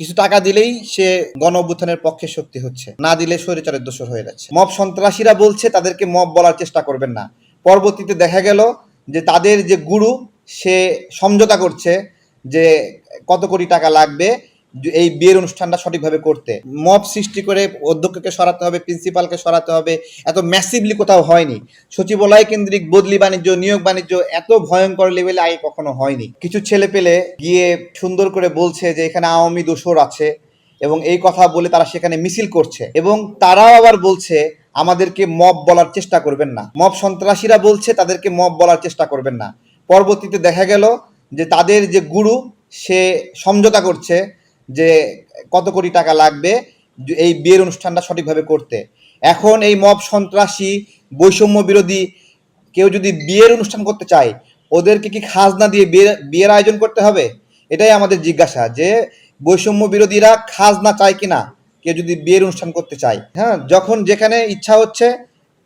কিছু টাকা দিলেই সে গণ অভ্যুত্থানের পক্ষে শক্তি হচ্ছে, না দিলে স্বৈরাচারের দোসর হয়ে যাচ্ছে। মব সন্ত্রাসীরা বলছে তাদেরকে মব বলার চেষ্টা করবেন না। পরবর্তীতে দেখা গেল যে তাদের যে গুরু সে সমঝোতা করছে যে কত কোটি টাকা লাগবে এই বিয়ের অনুষ্ঠানটা সঠিকভাবে করতে। মব সৃষ্টি করে অধ্যক্ষকে সরাতে হবে, প্রিন্সিপালকে সরাতে হবে, এত ম্যাসিভলি কোথাও হয়নি। সচিবালয় কেন্দ্রিক বদলি বাণিজ্য, নিয়োগ বাণিজ্য এত ভয়ঙ্কর লেভেলে আগে কখনো হয়নি। কিছু ছেলে পেলে গিয়ে সুন্দর করে বলছে যে এখানে আওয়ামী দোসর আছে এবং এই কথা বলে তারা সেখানে মিছিল করছে, এবং তারাও আবার বলছে আমাদেরকে মব বলার চেষ্টা করবেন না। মব সন্ত্রাসীরা বলছে তাদেরকে মব বলার চেষ্টা করবেন না। পরবর্তীতে দেখা গেল যে তাদের যে গুরু সে সমঝোতা করছে যে কত কোটি টাকা লাগবে এই বিয়ের অনুষ্ঠানটা সঠিকভাবে করতে। এখন এই মব সন্ত্রাসী বৈষম্য বিরোধী কেউ যদি বিয়ের অনুষ্ঠান করতে চায়, ওদেরকে কি খাজনা দিয়ে বিয়ের আয়োজন করতে হবে? এটাই আমাদের জিজ্ঞাসা, যে বৈষম্য বিরোধীরা খাজনা চায় কিনা কেউ যদি বিয়ের অনুষ্ঠান করতে চায়। হ্যাঁ, যখন যেখানে ইচ্ছা হচ্ছে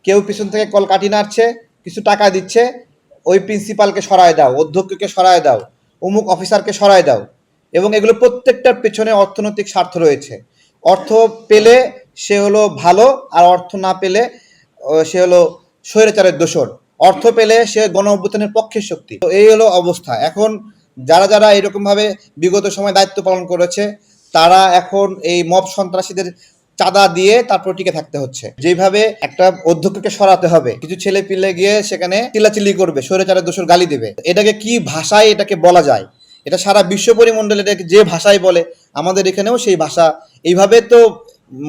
কেউ পিছন থেকে কল কাটি নাড়ছে, কিছু টাকা দিচ্ছে, ওই প্রিন্সিপালকে সরায় দাও, অধ্যক্ষকে সরায় দাও, অমুক অফিসারকে সরায় দাও, এবং এগুলো প্রত্যেকটার পেছনে অর্থনৈতিক স্বার্থ রয়েছে। অর্থ পেলে সে হলো ভালো, আর অর্থ না পেলে সে হলো স্বৈরাচারের দোসর। অর্থ পেলে সে গণ অভ্যুত্থানের পক্ষের শক্তি। তো এই হলো অবস্থা। এখন যারা যারা এরকমভাবে বিগত সময় দায়িত্ব পালন করেছে তারা এখন এই মব সন্ত্রাসীদের চাঁদা দিয়ে তারপর টিকে থাকতে হচ্ছে। যেভাবে একটা অধ্যক্ষকে সরাতে হবে, কিছু ছেলে পিলে গিয়ে সেখানে চিল্লাচিল্লি করবে, স্বৈরাচারের দোসর গালি দেবে। এটাকে কি ভাষায় এটাকে বলা যায়? এটা সারা বিশ্ব পরিমণ্ডলে এটাকে যে ভাষায় বলে, আমাদের এখানেও সেই ভাষা। এইভাবে তো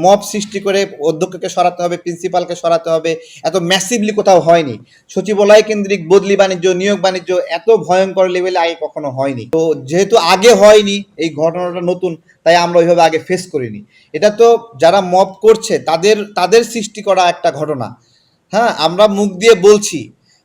মব সৃষ্টি করে অধ্যক্ষকে সরাতে হবে, প্রিন্সিপালকে সরাতে হবে, এত ম্যাসিভলি কোথাও হয়নি। সচিবালয় কেন্দ্রিক বদলি বাণিজ্য, নিয়োগ বাণিজ্য এত ভয়ঙ্কর লেভেলে আগে কখনো হয়নি। তো যেহেতু আগে হয়নি, এই ঘটনাটা নতুন, তাই আমরা ওইভাবে আগে ফেস করিনি। এটা তো যারা মব করছে তাদের তাদের সৃষ্টি করা একটা ঘটনা। হ্যাঁ, আমরা মুখ দিয়ে বলছি,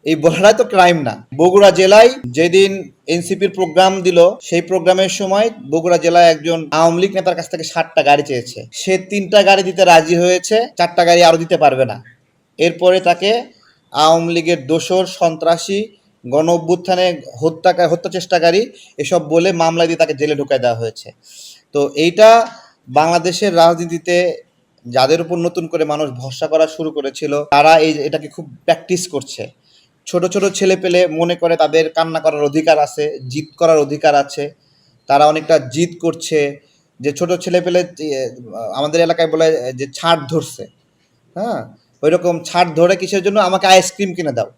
এই বলাটাই তো ক্রাইম না। বগুড়া জেলায় যেদিন এনসিপির প্রোগ্রাম দিল, সেই প্রোগ্রামের সময় বগুড়া জেলায় একজন আওয়ামী লীগ নেতার কাছ থেকে 60টা গাড়ি চেয়েছে। সে 3টা গাড়ি দিতে রাজি হয়েছে, 4টা গাড়ি আরো দিতে পারবে না। এরপরে তাকে আওয়ামী লীগের দোসর, সন্ত্রাসী, গণ অভ্যুত্থানে হত্যা চেষ্টাকারী এসব বলে মামলা দিয়ে তাকে জেলে ঢুকায় দেওয়া হয়েছে। তো এইটা বাংলাদেশের রাজনীতিতে যাদের উপর নতুন করে মানুষ ভরসা করা শুরু করেছিল তারা এটাকে খুব প্র্যাকটিস করছে। ছোট ছোট ছেলে পেলে মনে করে তাদের কান্না করার অধিকার আছে, জিদ করার অধিকার আছে। তারা অনেকটা জিদ করছে, যে ছোট ছেলে পেলে আমাদের এলাকায় বলে যে ছাড় ধরছে। হ্যাঁ, ওই রকম ছাড় ধরে কিসের জন্য? আমাকে আইসক্রিম কিনে দাও,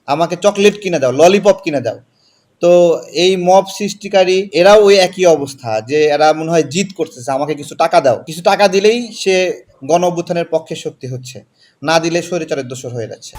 আমাকে চকলেট কিনে দাও, ললিপপ কিনে দাও। তো এই মব সৃষ্টিকারী এরাও ওই একই অবস্থা, যে এরা মনে হয় জিদ করতেছে আমাকে কিছু টাকা দাও। কিছু টাকা দিলেই সে গণ অভ্যুত্থানের পক্ষে শক্তি হচ্ছে, না দিলে স্বৈরাচারের দোসর হয়ে যাচ্ছে।